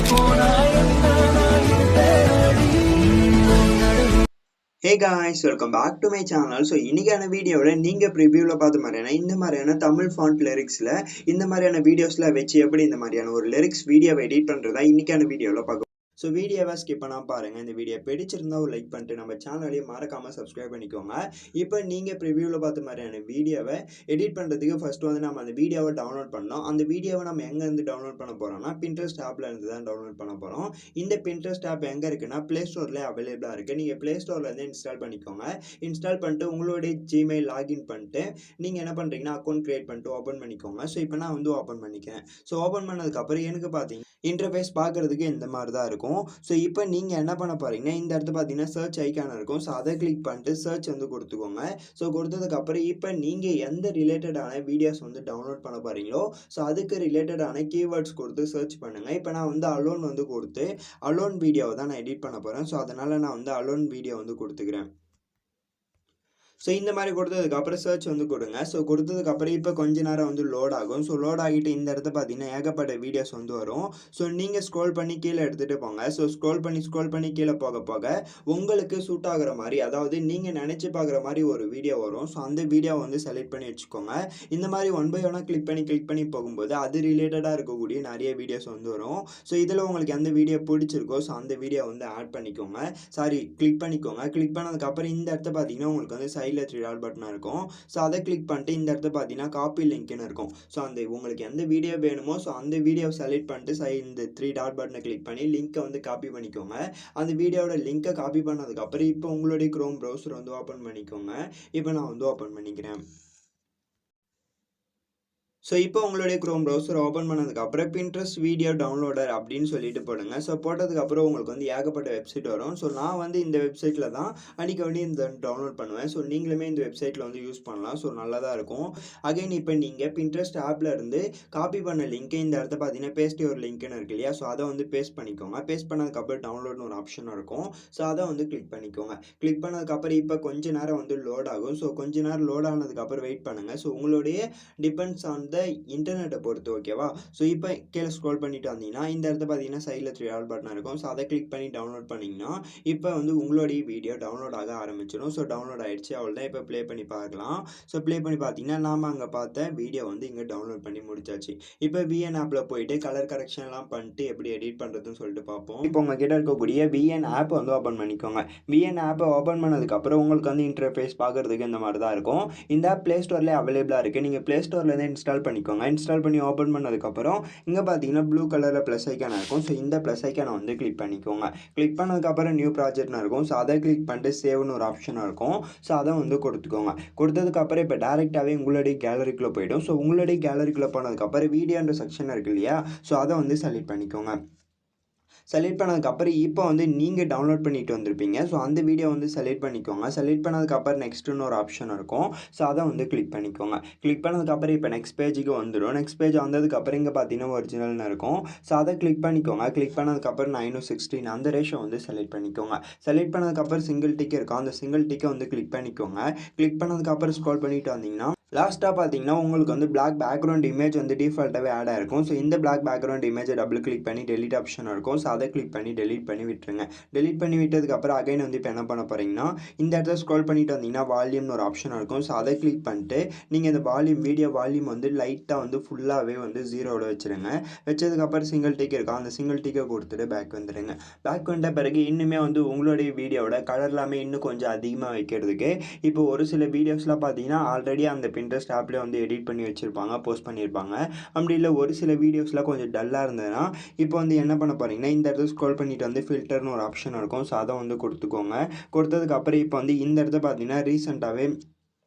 Hey guys, welcome back to my channel. So இன்னைக்கான வீடியோல நீங்க ப்ரிவியூல பார்த்த மாதிரியான இந்த மாதிரியான தமிழ் ஃபாண்ட் லிரிக்ஸ்ல இந்த மாதிரியான வீடியோஸ்ல வச்சு எப்படி இந்த மாதிரியான ஒரு லிரிக்ஸ் வீடியோவை எடிட் பண்றதா இன்னைக்கான வீடியோல பார்க்க. ஸோ வீடியோவை ஸ்கிப் பண்ணாமல் பாருங்கள். இந்த வீடியோ பிடிச்சிருந்தா ஒரு லைக் பண்ணிட்டு நம்ம சேனலையும் மறக்காமல் சப்ஸ்கிரைப் பண்ணிக்கோங்க. இப்போ நீங்கள் ப்ரிவியூவில் பார்த்த மாதிரியான வீடியோவை எடிட் பண்ணுறதுக்கு ஃபஸ்ட்டு வந்து நம்ம அந்த வீடியோவை டவுன்லோட் பண்ணோம். அந்த வீடியோவை நம்ம எங்கேருந்து டவுன்லோட் பண்ண போகிறோம்னா Pinterest ஆப்பில் இருந்து தான் டவுன்லோட் பண்ண போகிறோம். இந்த Pinterest ஆப் எங்கே இருக்குன்னா ப்ளே ஸ்டோரில் அவைலபிளாக இருக்குது. நீங்கள் ப்ளே ஸ்டோர்லேருந்து இன்ஸ்டால் பண்ணிக்கோங்க. இன்ஸ்டால் பண்ணிட்டு உங்களுடைய ஜிமெயில் லாகின் பண்ணிட்டு நீங்கள் என்ன பண்ணுறீங்கன்னா அக்கௌண்ட் க்ரியேட் பண்ணிட்டு ஓப்பன் பண்ணிக்கோங்க. ஸோ இப்போ நான் வந்து ஓப்பன் பண்ணிக்கிறேன். ஸோ ஓப்பன் பண்ணதுக்கப்புறம் எனக்கு பார்த்தீங்கன்னா இன்டர்ஃபேஸ் பார்க்குறதுக்கு இந்த மாதிரி தான் இருக்கும். ஸோ இப்போ நீங்கள் என்ன பண்ண போகிறீங்கன்னா இந்த இடத்துல பார்த்தீங்கன்னா சர்ச் ஐக்கான் இருக்கும். ஸோ அதை கிளிக் பண்ணிட்டு சர்ச் வந்து கொடுத்துக்கோங்க. ஸோ கொடுத்ததுக்கப்புறம் இப்போ நீங்கள் எந்த ரிலேட்டடான வீடியோஸ் வந்து டவுன்லோட் பண்ண போகிறீங்களோ ஸோ அதுக்கு ரிலேட்டடான கீவேர்ட்ஸ் கொடுத்து சர்ச் பண்ணுங்கள். இப்போ நான் வந்து அலோன் வந்து கொடுத்து அலோன் வீடியோவை தான் நான் எடிட் பண்ண போகிறேன். ஸோ அதனால் நான் வந்து அலோன் வீடியோ வந்து கொடுத்துக்கிறேன். ஸோ இந்த மாதிரி கொடுத்ததுக்கப்புறம் சர்ச் வந்து கொடுங்க. ஸோ கொடுத்ததுக்கப்புறம் இப்போ கொஞ்ச நேரம் வந்து லோட் ஆகும். ஸோ லோட் ஆகிட்டு இந்த இடத்த பார்த்தீங்கன்னா ஏகப்பட்ட வீடியோஸ் வந்து வரும். ஸோ நீங்கள் ஸ்க்ரோல் பண்ணி கீழே எடுத்துகிட்டு போங்க. ஸோ ஸ்க்ரோல் பண்ணி கீழே போக போக உங்களுக்கு சூட் ஆகிற மாதிரி, அதாவது நீங்கள் நினச்சி பார்க்குற மாதிரி ஒரு வீடியோ வரும். ஸோ அந்த வீடியோவை வந்து செலக்ட் பண்ணி வச்சுக்கோங்க. இந்த மாதிரி ஒன் பை ஒன்னாக கிளிக் பண்ணி போகும்போது அது ரிலேட்டடாக இருக்கக்கூடிய நிறைய வீடியோஸ் வந்து வரும். ஸோ இதில் உங்களுக்கு எந்த வீடியோ பிடிச்சிருக்கோ ஸோ அந்த வீடியோ வந்து ஆட் பண்ணிக்கோங்க. கிளிக் பண்ணிக்கோங்க. கிளிக் பண்ணதுக்கப்புறம் இந்த இடத்த பார்த்தீங்கன்னா உங்களுக்கு வந்து சைடில் 3 டாட் பட்டன் இருக்கும். ஸோ அதை கிளிக் பண்ணிட்டு இந்த இடத்த பார்த்தீங்கன்னா காப்பி லிங்க்னு இருக்கும். ஸோ அந்த உங்களுக்கு எந்த வீடியோ வேணுமோ ஸோ அந்த வீடியோ செலக்ட் பண்ணிட்டு இந்த 3 டாட் பட்டனை கிளிக் பண்ணி லிங்க்கை வந்து காப்பி பண்ணிக்கோங்க. அந்த வீடியோட லிங்க்கை காப்பி பண்ணதுக்கப்புறம் இப்போ உங்களுடைய க்ரோம் ப்ரௌசர் வந்து ஓப்பன் பண்ணிக்கோங்க. இப்போ நான் வந்து ஓப்பன் பண்ணிக்கிறேன். ஸோ இப்போ உங்களுடைய க்ரோம் ப்ரௌசர் ஓப்பன் பண்ணதுக்கப்புறம் Pinterest வீடியோ டவுன்லோடர் அப்படின்னு சொல்லிட்டு போடுங்க. ஸோ போட்டதுக்கப்புறம் உங்களுக்கு வந்து ஏகப்பட்ட வெப்சைட் வரும். ஸோ நான் வந்து இந்த வெப்சைட்டில் தான் அடிக்கடி இந்த டவுன்லோட் பண்ணுவேன். ஸோ நீங்களுமே இந்த வெப்சைட்டில் வந்து யூஸ் பண்ணலாம். ஸோ நல்லா தான் இருக்கும். அகைன் இப்போ நீங்கள் Pinterest ஆப்பில் இருந்து காப்பி பண்ண லிங்க்கை இந்த இடத்த பார்த்தீங்கன்னா பேஸ்ட் யுவர் லிங்க்னு இருக்கு இல்லையா? ஸோ அதை வந்து பேஸ்ட் பண்ணிக்கோங்க. பேஸ்ட் பண்ணதுக்கப்புறம் டவுன்லோட்னு ஒரு ஆப்ஷன் இருக்கும். ஸோ அதை வந்து கிளிக் பண்ணிக்கோங்க. கிளிக் பண்ணதுக்கப்புறம் இப்போ கொஞ்ச நேரம் வந்து லோட் ஆகும். ஸோ கொஞ்ச நேரம் லோட் ஆனதுக்கப்புறம் வெயிட் பண்ணுங்கள். ஸோ உங்களுடைய டிபெண்ட்ஸ் ஆன் இன்டர்நெட்டை பொறுத்து, ஓகேவா? ஸோ இப்போ கீழே ஸ்க்ரோல் பண்ணிட்டு வந்தீங்கன்னா இந்த இடத்த பார்த்தீங்கன்னா சைடில் 3 டாட் பட்டன் இருக்கும். ஸோ அதை கிளிக் பண்ணி டவுன்லோட் பண்ணிங்கன்னா இப்போ வந்து உங்களுடைய வீடியோ டவுன்லோட் ஆக ஆரம்பிச்சிடும். ஸோ டவுன்லோட் ஆகிடுச்சு. அவ்வளோதான். இப்போ ப்ளே பண்ணி பார்க்கலாம். ஸோ ப்ளே பண்ணி பார்த்தீங்கன்னா நாம் அங்கே பார்த்த வீடியோ வந்து இங்கே டவுன்லோட் பண்ணி முடிச்சாச்சு. இப்போ VN ஆப்பில் போயிட்டு கலர் கரெக்ஷன்லாம் பண்ணிட்டு எப்படி எடிட் பண்ணுறதுன்னு சொல்லிட்டு பார்ப்போம். இப்போ உங்கள் கிட்ட இருக்கக்கூடிய VN ஆப் வந்து ஓப்பன் பண்ணிக்கோங்க. VN ஆப்பை ஓப்பன் பண்ணதுக்கப்புறம் உங்களுக்கு வந்து இன்டர்ஃபேஸ் பார்க்குறதுக்கு இந்த மாதிரி தான் இருக்கும். இந்த ஆப் ப்ளே ஸ்டோர்லேயே அவைலபிளாக இருக்குது. நீங்கள் ப்ளே ஸ்டோர்லேருந்து இன்ஸ்டால் பண்ணிக்கோங்க. இன்ஸ்டால் பண்ணி ஓப்பன் பண்ணதுக்கப்புறம் இங்கே பார்த்தீங்கன்னா ப்ளூ கலரில் ப்ளஸ் ஐக்கான இருக்கும். ஸோ இந்த ப்ளஸ் ஐக்கானை வந்து கிளிக் பண்ணிக்கோங்க. கிளிக் பண்ணதுக்கப்புறம் நியூ ப்ராஜெக்ட்னு இருக்கும். ஸோ அதை கிளிக் பண்ணிட்டு சேவ்னு ஒரு ஆப்ஷனாக இருக்கும். ஸோ அதை வந்து கொடுத்துக்கோங்க. கொடுத்ததுக்கப்புறம் இப்போ டேரெக்டாகவே உங்களுடைய கேலரிக்குள்ளே போய்டும். ஸோ உங்களுடைய கேலரிக்குள்ளே போனதுக்கப்புறம் வீடியோன்ற செக்ஷன் இருக்குது இல்லையா? ஸோ அதை வந்து செலக்ட் பண்ணிக்கோங்க. செலக்ட் பண்ணதுக்கப்புறம் இப்போ வந்து நீங்கள் டவுன்லோட் பண்ணிட்டு வந்திருப்பீங்க. ஸோ அந்த வீடியோ வந்து செலக்ட் பண்ணிக்கோங்க. செலக்ட் பண்ணதுக்கப்புறம் நெக்ஸ்ட்டுன்னு ஒரு ஆப்ஷன் இருக்கும். ஸோ அதை வந்து கிளிக் பண்ணிக்கோங்க. கிளிக் பண்ணதுக்கப்புறம் இப்போ நெக்ஸ்ட் பேஜுக்கு வந்துடும். நெக்ஸ்ட் பேஜ் வந்ததுக்கப்புறம் இங்கே பார்த்தீங்கன்னா ஒரிஜினல்னு இருக்கும். ஸோ அதை கிளிக் பண்ணிக்கோங்க. கிளிக் பண்ணதுக்கப்புறம் 9:16 அந்த ரேஷோ வந்து செலக்ட் பண்ணிக்கோங்க. செலக்ட் பண்ணதுக்கப்புறம் சிங்கிள் டிக் இருக்கும். அந்த சிங்கிள் டிக்கை வந்து கிளிக் பண்ணிக்கோங்க. கிளிக் பண்ணதுக்கப்புறம் ஸ்க்ரோல் பண்ணிட்டு வந்தீங்கன்னா லாஸ்ட்டாக பார்த்தீங்கன்னா உங்களுக்கு வந்து பிளாக் பேக்ரவுண்ட் இமேஜ் வந்து டிஃபால்ட்டாகவே ஆட் ஆகிருக்கும். ஸோ இந்த பிளாக் பேக்ரவுண்ட் இமேஜை டபுள் கிளிக் பண்ணி டெலிட் ஆப்ஷன் இருக்கும். ஸோ அதை கிளிக் பண்ணி டெலிட் பண்ணி விட்டுருங்க. டெலிட் பண்ணி விட்டதுக்கப்புறம் அகைன் வந்து இப்போ என்ன பண்ண போகிறீங்கன்னா இந்த இடத்துல ஸ்க்ரோல் பண்ணிட்டு வந்தீங்கன்னா வால்யூம்னு ஒரு ஆப்ஷன் இருக்கும். ஸோ அதை கிளிக் பண்ணிட்டு நீங்கள் இந்த வீடியோ வால்யூம் வந்து லைட்டாக வந்து ஃபுல்லாகவே வந்து 0வோட வச்சுருங்க. வச்சதுக்கப்புறம் சிங்கிள் டிக் இருக்கும். அந்த சிங்கிள் டிக்கை கொடுத்துட்டு பேக் வந்துடுங்க. பேக் வந்த பிறகு இன்னுமே வந்து உங்களுடைய வீடியோவோட கலர் எல்லாமே இன்னும் கொஞ்சம் அதிகமாக வைக்கிறதுக்கு இப்போ ஒரு சில வீடியோஸ்லாம் பார்த்தீங்கன்னா ஆல்ரெடி அந்த Pinterest ஆப்லேயே வந்து எடிட் பண்ணி வச்சுருப்பாங்க, போஸ்ட் பண்ணியிருப்பாங்க. அப்படி இல்லை ஒரு சில வீடியோஸ்லாம் கொஞ்சம் டல்லாக இருந்ததுன்னா இப்போ வந்து என்ன பண்ண போகிறீங்கன்னா இந்த இடத்துல ஸ்க்ரோல் பண்ணிட்டு வந்து ஃபில்டர்னு ஒரு ஆப்ஷன் இருக்கும். ஸோ அதை வந்து கொடுத்துக்கோங்க. கொடுத்ததுக்கப்புறம் இப்போ வந்து இந்த இடத்த பார்த்தீங்கன்னா ரீசெண்டாகவே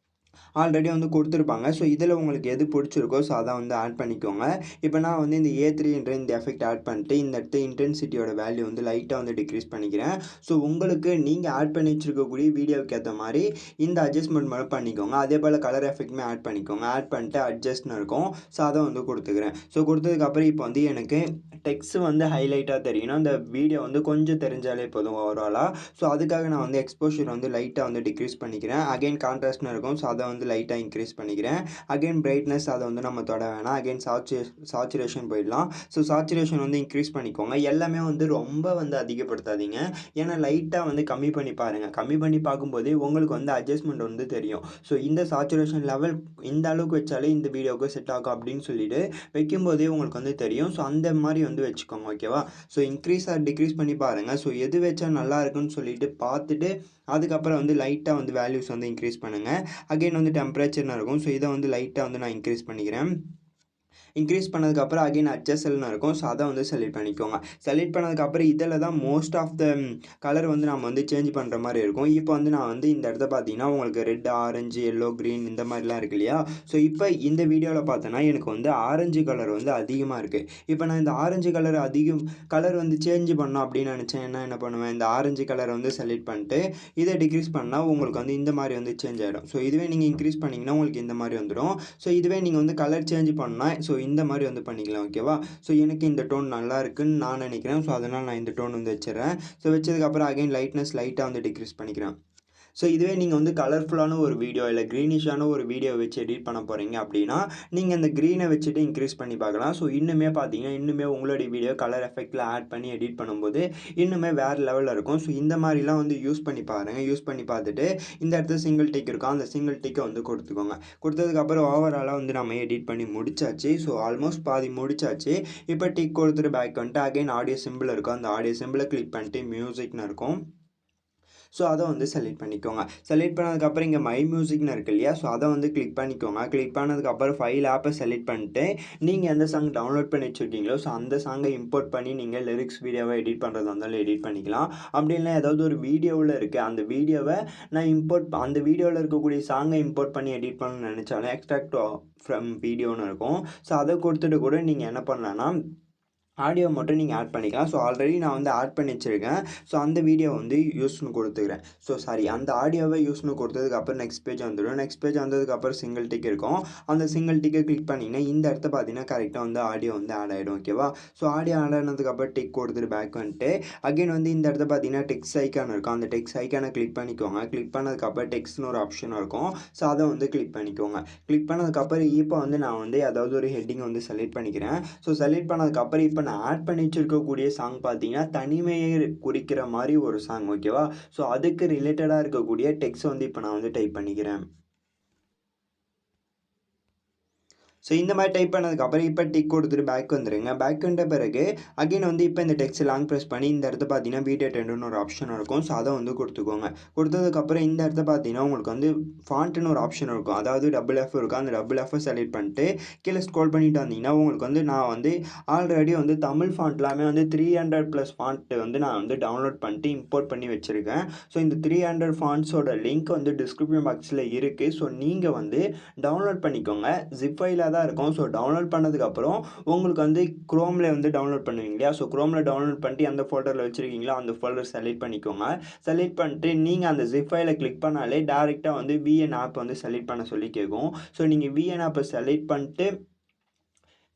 ஆல்ரெடி வந்து கொடுத்துருப்பாங்க. ஸோ இதில் உங்களுக்கு எது பிடிச்சிருக்கோ ஸோ அதை வந்து ஆட் பண்ணிக்கோங்க. இப்போ நான் வந்து இந்த A3என்ற இந்த எஃபெக்ட் ஆட் பண்ணிட்டு இந்த இடத்த இன்டென்சிட்டியோட வேல்யூ வந்து லைட்டாக வந்து டிக்ரீஸ் பண்ணிக்கிறேன். ஸோ உங்களுக்கு நீங்கள் ஆட் பண்ணி வச்சுருக்கக்கூடிய வீடியோவுக்கு ஏற்ற மாதிரி இந்த அட்ஜஸ்ட்மெண்ட் மட்டும் பண்ணிக்கோங்க. அதே போல் கலர் எஃபெக்ட்டுமே ஆட் பண்ணிக்கோங்க. ஆட் பண்ணிட்டு அட்ஜஸ்ட்னு இருக்கும். ஸோ அதை வந்து கொடுத்துக்கிறேன். ஸோ கொடுத்ததுக்கப்புறம் இப்போ வந்து எனக்கு டெக்ஸ்ட் வந்து ஹைலைட்டாக தெரியணும். அந்த வீடியோ வந்து கொஞ்சம் தெரிஞ்சாலே போதும் ஓவராலாக. ஸோ அதுக்காக நான் வந்து எக்ஸ்போஷர் வந்து லைட்டாக வந்து டிக்ரீஸ் பண்ணிக்கிறேன். அகைன் கான்ட்ராஸ்ட்னு இருக்கும். ஸோ அதை அதை வந்து லைட்டாக இன்க்ரீஸ் பண்ணிக்கிறேன். அகைன் பிரைட்னஸ் அதை வந்து நம்ம தொட வேணாம். அகைன் சாச்சுரேஷன் போயிடலாம். ஸோ சாச்சுரேஷன் வந்து இன்க்ரீஸ் பண்ணிக்கோங்க. எல்லாமே வந்து ரொம்ப வந்து அதிகப்படுத்தாதீங்க. ஏன்னா லைட்டாக வந்து கம்மி பண்ணி பாருங்கள். கம்மி பண்ணி பார்க்கும்போதே உங்களுக்கு வந்து அட்ஜஸ்ட்மெண்ட் வந்து தெரியும். ஸோ இந்த சாச்சுரேஷன் லெவல் இந்த அளவுக்கு வச்சாலே இந்த வீடியோவுக்கு செட் ஆகும் அப்படின்னு சொல்லிட்டு வைக்கும்போதே உங்களுக்கு வந்து தெரியும். ஸோ அந்த மாதிரி வந்து வச்சுக்கோங்க. ஓகேவா? ஸோ இன்க்ரீஸ் ஆர் டிக்ரீஸ் பண்ணி பாருங்கள். ஸோ எது வச்சா நல்லா இருக்குன்னு சொல்லிட்டு பார்த்துட்டு அதுக்கப்புறம் வந்து லைட்டாக வந்து வேல்யூஸ் வந்து இன்க்ரீஸ் பண்ணுங்கள். அகைன் வந்து டெம்பரேச்சர்னு இருக்கும். ஸோ இதை வந்து லைட்டாக வந்து நான் இன்க்ரீஸ் பண்ணிக்கிறேன். இன்க்ரீஸ் பண்ணதுக்கப்புறம் அகைன் HSLன்னு இருக்கும். ஸோ அதை வந்து செலக்ட் பண்ணிக்கோங்க. செலக்ட் பண்ணதுக்கப்புறம் இதில் தான் மோஸ்ட் ஆஃப் த கலர் வந்து நம்ம வந்து சேஞ்ச் பண்ணுற மாதிரி இருக்கும். இப்போ வந்து நான் வந்து இந்த இடத்த பார்த்தீங்கன்னா உங்களுக்கு ரெட், ஆரஞ்சு, எல்லோ, க்ரீன் இந்த மாதிரிலாம் இருக்கு இல்லையா? ஸோ இப்போ இந்த வீடியோவில் பார்த்தோன்னா எனக்கு வந்து ஆரஞ்சு கலர் வந்து அதிகமாக இருக்குது. இப்போ நான் இந்த ஆரஞ்சு கலர் வந்து சேஞ்ச் பண்ணோம் அப்படின்னு நினச்சேன். என்ன பண்ணுவேன், இந்த ஆரஞ்சு கலரை வந்து செலக்ட் பண்ணிட்டு இதை டிக்ரீஸ் பண்ணால் உங்களுக்கு வந்து இந்த மாதிரி வந்து சேஞ்ச் ஆகிடும். ஸோ இதுவே நீங்கள் இன்க்ரீஸ் பண்ணிங்கன்னா உங்களுக்கு இந்த மாதிரி வந்துடும். ஸோ இதுவே நீங்கள் வந்து கலர் சேஞ்ச் பண்ணால் ஸோ இந்த மாதிரி வந்து பண்ணிக்கலாம். ஓகேவா? ஸோ எனக்கு இந்த டோன் நல்லா இருக்குன்னு நான் நினைக்கிறேன். ஸோ அதனால் நான் இந்த டோன் வந்து வச்சிடறேன். ஸோ வச்சதுக்கப்புறம் அகைன் லைட்னஸ் லைட்டாக வந்து டிக்ரீஸ் பண்ணிக்கிறேன். ஸோ இதுவே நீங்கள் வந்து கலர்ஃபுல்லான ஒரு வீடியோ இல்லை க்ரீனிஷான ஒரு வீடியோ வச்சு எடிட் பண்ண போகிறீங்க அப்படின்னா நீங்கள் அந்த க்ரீனை வச்சுட்டு இன்க்ரீஸ் பண்ணி பார்க்கலாம். ஸோ இன்னுமே உங்களுடைய வீடியோ கலர் எஃபெக்டில் ஆட் பண்ணி எடிட் பண்ணும்போது இன்னுமே வேறு லெவலில் இருக்கும். ஸோ இந்த மாதிரிலாம் வந்து யூஸ் பண்ணி பாருங்கள். யூஸ் பண்ணி பார்த்துட்டு இந்த இடத்துல சிங்கிள் டிக் இருக்கும். அந்த சிங்கிள் டிக்கை வந்து கொடுத்துக்கோங்க. கொடுத்ததுக்கப்புறம் ஓவராலாக வந்து நம்ம எடிட் பண்ணி முடிச்சாச்சு. ஸோ ஆல்மோஸ்ட் பாதி முடிச்சாச்சு. இப்போ டிக் கொடுத்துட்டு பேக் வந்துட்டு அகைன் ஆடியோ சிம்பிள் இருக்கும். அந்த ஆடியோ சிம்பிளை கிளிக் பண்ணிட்டு மியூசிக்னு இருக்கும். ஸோ அதை வந்து செலக்ட் பண்ணிக்கோங்க. செலக்ட் பண்ணதுக்கப்புறம் இங்கே மை மியூசிக்னு இருக்கு இல்லையா? ஸோ அதை வந்து கிளிக் பண்ணிக்கோங்க. கிளிக் பண்ணதுக்கப்புறம் ஃபைல் ஆப்பை செலக்ட் பண்ணிட்டு நீங்கள் எந்த சாங் டவுன்லோட் பண்ணி வச்சுருக்கீங்களோ ஸோ அந்த சாங்கை இம்போர்ட் பண்ணி நீங்கள் லிரிக்ஸ் வீடியோவை எடிட் பண்ணுறதா இருந்தாலும் எடிட் பண்ணிக்கலாம். அப்படி இல்லை ஏதாவது ஒரு வீடியோவில் இருக்குது அந்த வீடியோவை நான் அந்த வீடியோவில் இருக்கக்கூடிய சாங்கை இம்போர்ட் பண்ணி எடிட் பண்ணணும்னு நினச்சாலும் எக்ஸ்ட்ராக்ட் ஃப்ரம் வீடியோன்னு இருக்கும். ஸோ அதை கொடுத்துட்டு கூட நீங்கள் என்ன பண்ணலான்னா ஆடியோ மட்டும் நீங்கள் ஆட் பண்ணிக்கலாம். ஸோ ஆல்ரெடி நான் வந்து ஆட் பண்ணி வச்சுருக்கேன். ஸோ அந்த வீடியோ வந்து யூஸ்னு கொடுத்துக்கிறேன். அந்த ஆடியோவை யூஸ்னு கொடுத்ததுக்கப்புறம் நெக்ஸ்ட் பேஜ் வந்துடும். நெக்ஸ்ட் பேஜ் வந்ததுக்கப்புறம் சிங்கிள் டிக் இருக்கும். அந்த சிங்கிள் டிக்கை கிளிக் பண்ணிங்கன்னா இந்த இடத்த பார்த்தீங்கன்னா கரெக்டாக வந்து ஆடியோ வந்து ஆட் ஆகிடும். ஓகேவா? ஸோ ஆடியோ ஆட் ஆனதுக்கப்புறம் டிக் கொடுத்துட்டு பேக் வந்துட்டு அகைன் வந்து இந்த இடத்த பார்த்தீங்கன்னா டெக்ஸ்ட் ஐக்கான் இருக்கும். அந்த டெக்ஸ்ட் ஐக்கானை கிளிக் பண்ணிக்கோங்க. கிளிக் பண்ணதுக்கப்புறம் டெக்ஸ்ட்னு ஒரு ஆப்ஷன் இருக்கும். ஸோ அதை வந்து கிளிக் பண்ணிக்கோங்க. கிளிக் பண்ணதுக்கப்புறம் இப்போ வந்து நான் வந்து ஏதாவது ஒரு ஹெட்டிங் வந்து செலக்ட் பண்ணிக்கிறேன். ஸோ செலக்ட் பண்ணதுக்கப்புறம் இப்போ நான் ஆட் பண்ணி வச்சிருக்கக்கூடிய சாங் பார்த்தீங்கன்னா தனிமையை குறிக்கிற மாதிரி ஒரு சாங். ஓகேவா? ஸோ அதுக்கு ரிலேட்டடாக இருக்கக்கூடிய டெக்ஸ்ட் வந்து இப்போ நான் வந்து டைப் பண்ணிக்கிறேன். ஸோ இந்த மாதிரி டைப் பண்ணதுக்கப்புறம் இப்போ டிக் கொடுத்துட்டு பேக் வந்துடுங்க. பேக் வந்த பிறகு அகைன் வந்து இப்போ இந்த டெக்ஸ்ட் லாங் ப்ரெஸ் பண்ணி இந்த இடத்த பார்த்தீங்கன்னா வீடியோ டெண்டுன்னு ஒரு ஆப்ஷன் இருக்கும். ஸோ அதை வந்து கொடுத்துக்கோங்க. கொடுத்ததுக்கப்புறம் இந்த இடத்த பார்த்தீங்கன்னா உங்களுக்கு வந்து ஃபாண்ட்டுன்னு ஒரு ஆப்ஷன் இருக்கும். அதாவது FF இருக்கும். அந்த FF செலக்ட் பண்ணிட்டு கீழே ஸ்க்ரோல் பண்ணிட்டு வந்தீங்கன்னா உங்களுக்கு வந்து நான் வந்து ஆல்ரெடி வந்து தமிழ் ஃபாண்ட் எல்லாமே வந்து 300+ ஃபாண்ட் வந்து நான் வந்து டவுன்லோட் பண்ணிட்டு இம்போர்ட் பண்ணி வச்சுருக்கேன். ஸோ இந்த 300 ஃபாண்ட்ஸோட லிங்க் வந்து டிஸ்கிரிப்ஷன் பாக்ஸில் இருக்குது. ஸோ நீங்கள் வந்து டவுன்லோட் பண்ணிக்கோங்க. ஜிப் ஃபைலாக தான் இருக்கும். ஸோ டவுன்லோட் பண்ணதுக்கப்புறம் உங்களுக்கு வந்து குரோமில் வந்து டவுன்லோட் பண்ணுவீங்க இல்லையா? ஸோ குரோமில் டவுன்லோட் பண்ணிட்டு எந்த ஃபோல்டரில் வச்சுருக்கீங்களோ அந்த ஃபோல்டர் செலக்ட் பண்ணிக்கோங்க. செலக்ட் பண்ணிட்டு நீங்கள் அந்த ஜிப் ஃபைலை கிளிக் பண்ணாலே டேரெக்டாக வந்து VN ஆப் வந்து செலக்ட் பண்ண சொல்லி கேட்கும். ஸோ நீங்கள் VN ஆப்பை செலக்ட் பண்ணிட்டு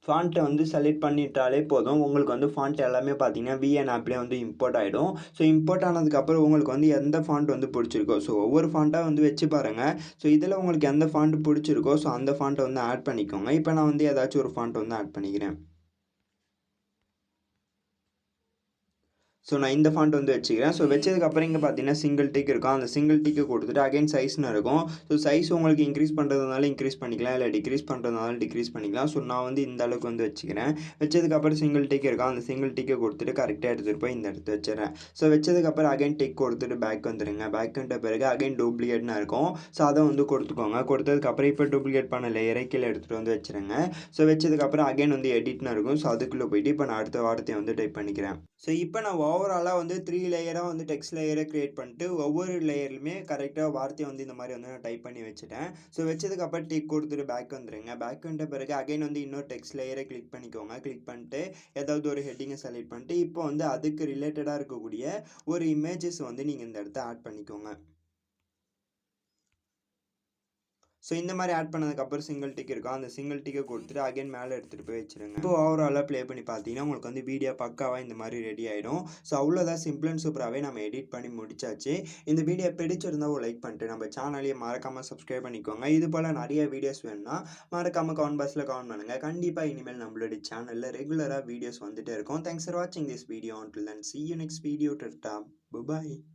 ஃபாண்ட்டை வந்து செலக்ட் பண்ணிட்டாலே போதும். உங்களுக்கு வந்து ஃபாண்ட் எல்லாமே பார்த்தீங்கன்னா VN ஆப்லேயே வந்து இம்போர்ட் ஆகிடும். ஸோ இம்போர்ட் ஆனதுக்கப்புறம் உங்களுக்கு வந்து எந்த ஃபாண்ட் வந்து பிடிச்சிருக்கோ ஸோ ஒவ்வொரு ஃபாண்ட்டாக வந்து வச்சு பாருங்கள். ஸோ இதில் உங்களுக்கு எந்த ஃபாண்ட் பிடிச்சிருக்கோ ஸோ அந்த ஃபாண்ட்டை வந்து ஆட் பண்ணிக்கோங்க. இப்போ நான் வந்து ஏதாச்சும் ஒரு ஃபாண்ட் வந்து ஆட் பண்ணிக்கிறேன். ஸோ நான் இந்த ஃபாண்ட் வந்து வச்சுக்கிறேன். ஸோ வச்சதுக்கப்புறம் இங்கே பார்த்தீங்கன்னா சிங்கிள் டிக் இருக்கும். அந்த சிங்கிள் டிக்கு கொடுத்துட்டு அகைன் சைஸ்னு இருக்கும். ஸோ சைஸ் உங்களுக்கு இன்க்ரீஸ் பண்ணுறதுனால இன்க்ரீஸ் பண்ணிக்கலாம், இல்லை டிக்ரீஸ் பண்ணுறதுனால டிக்ரீஸ் பண்ணிக்கலாம். ஸோ நான் வந்து இந்த அளவுக்கு வந்து வச்சுக்கிறேன். வச்சதுக்கப்புறம் சிங்கிள் டிக் இருக்கும். அந்த சிங்கிள் டிக்கை கொடுத்துட்டு கரெக்டாக எடுத்துகிட்டு போய் இந்த இடத்த வச்சுறேன். ஸோ வச்சதுக்கப்புறம் அகைன் டிக் கொடுத்துட்டு பேக் வந்துடுங்க. பேக் வந்த பிறகு அகைன் டூப்ளிகேட்னு இருக்கும். ஸோ அதை வந்து கொடுத்துக்கோங்க. கொடுத்ததுக்கப்புறம் இப்போ டூப்ளிகேட் பண்ண லேயரை கீழே எடுத்துகிட்டு வந்து வச்சுருங்க. ஸோ வச்சதுக்கப்புறம் அகைன் வந்து எடிட்னு இருக்கும். ஸோ அதுக்குள்ளே போயிட்டு இப்போ நான் அடுத்த வார்த்தையை வந்து டைப் பண்ணிக்கிறேன். ஸோ இப்போ நான் ஓவராலாக வந்து 3 லேயராக வந்து டெக்ஸ்ட் லேயரை க்ரியேட் பண்ணிட்டு ஒவ்வொரு லேயர்லையுமே கரெக்டாக வார்த்தையை வந்து இந்த மாதிரி வந்து நான் டைப் பண்ணி வச்சுட்டேன். ஸோ வச்சதுக்கப்புறம் டிக் கொடுத்துட்டு பேக் வந்துடுங்க. பேக் வந்த பிறகு அகைன் வந்து இன்னொரு டெக்ஸ்ட் லேயரை கிளிக் பண்ணிக்கோங்க. கிளிக் பண்ணிட்டு ஏதாவது ஒரு ஹெட்டிங்கை செலக்ட் பண்ணிட்டு இப்போ வந்து அதுக்கு ரிலேட்டடாக இருக்கக்கூடிய ஒரு இமேஜஸ் வந்து நீங்கள் இந்த இடத்த ஆட் பண்ணிக்கோங்க. ஸோ இந்த மாதிரி ஆட் பண்ணதுக்கப்புறம் சிங்கிள் டிக் இருக்கும். அந்த சிங்கிள் டிக்கை கொடுத்துட்டு அகைன் மேலே எடுத்துகிட்டு போய் வச்சுருங்க. இப்போ ஓவராலாக ப்ளே பண்ணி பார்த்தீங்கன்னா உங்களுக்கு வந்து வீடியோ பக்காவாக இந்த மாதிரி ரெடி ஆகிடும். ஸோ அவ்வளோதான், சிம்பிள் அண்ட் சூப்பராகவே நம்ம எடிட் பண்ணி முடிச்சாச்சு. இந்த வீடியோ பிடிச்சிருந்தா ஒரு லைக் பண்ணிட்டு நம்ம சேனலையே மறக்காமல் சப்ஸ்கிரைப் பண்ணிக்கோங்க. இது போல் நிறைய வீடியோஸ் வேணும்னா மறக்காமல் கமெண்ட் பாக்ஸில் கமெண்ட் பண்ணுங்கள். கண்டிப்பாக இனிமேல் நம்மளுடைய சேனலில் ரெகுலராக வீடியோஸ் வந்துட்டே இருக்கும். தேங்க்ஸ் ஃபார் வாட்சிங் this video. until then see you next video. Bye bye.